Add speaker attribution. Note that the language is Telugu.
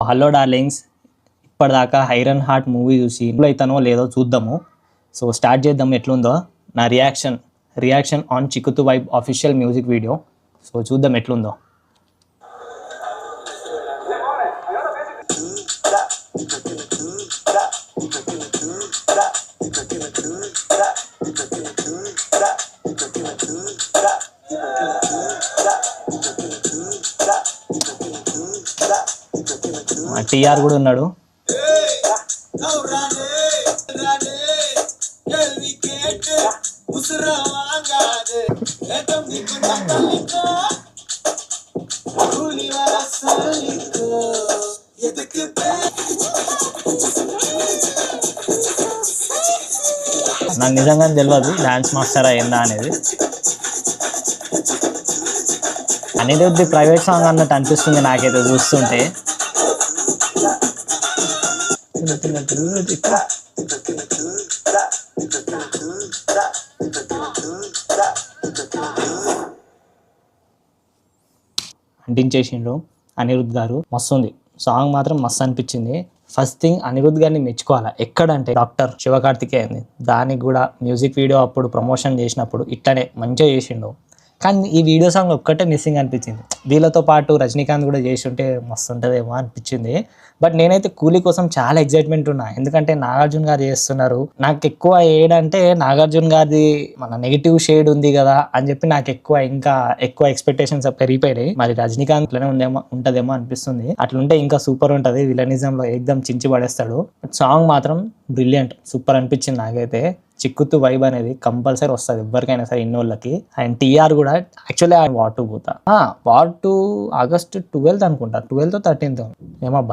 Speaker 1: హలో డార్లింగ్స్, ఇప్పటిదాకా ఐరన్ హార్ట్ మూవీ చూసి ఇంట్లో అవుతానో లేదో చూద్దాము. సో స్టార్ట్ చేద్దాం ఎట్లుందో నా reaction on Chikkitu vibe official music video. So చూద్దాం ఎట్లుందో. టీఆర్ కూడా ఉన్నాడు. నాకు నిజంగా తెలియదు డాన్స్ మాస్టరా ఏందా అనేది. అనేది ప్రైవేట్ సాంగ్ అన్నట్టు అనిపిస్తుంది నాకైతే చూస్తుంటే. అంటించేసిండు అనిరుద్ గారు. మస్తు ఉంది సాంగ్, మాత్రం మస్తు అనిపించింది. ఫస్ట్ థింగ్ అనిరుద్ గారిని మెచ్చుకోవాలి. ఎక్కడంటే డాక్టర్ శివకార్తికేయన్ దానికి కూడా మ్యూజిక్ వీడియో అప్పుడు ప్రమోషన్ చేసినప్పుడు ఇట్లనే మంచిగా చేసిండు. కానీ ఈ వీడియో సాంగ్ ఒక్కటే మిస్సింగ్ అనిపించింది. వీళ్ళతో పాటు రజనీకాంత్ కూడా చేసి ఉంటే మస్తు ఉంటుందేమో అనిపించింది. బట్ నేనైతే కూలీ కోసం చాలా ఎగ్జైట్మెంట్ ఉన్నా, ఎందుకంటే నాగార్జున గారు చేస్తున్నారు. నాకు ఎక్కువ ఏడంటే నాగార్జున గారిది మన నెగిటివ్ షేడ్ ఉంది కదా అని చెప్పి నాకు ఇంకా ఎక్కువ ఎక్స్పెక్టేషన్స్ పెరిగిపోయినాయి. మరి రజనీకాంత్ ఇట్లనే ఉంటదేమో అనిపిస్తుంది. అట్లుంటే ఇంకా సూపర్ ఉంటుంది. విలనిజంలో ఏకదం చించి పడేస్తాడు. సాంగ్ మాత్రం బ్రిలియంట్, సూపర్ అనిపించింది నాకైతే. చిక్కుతు వైబ్ అనేది కంపల్సరీ వస్తుంది ఎవరికైనా సరే ఇన్నోళ్ళకి. అండ్ టీఆర్ కూడా యాక్చువల్లీ వార్ 2 పోతా. వార్ 2 ఆగస్ట్ 12th అనుకుంటా, 12th or 13th ఏమో.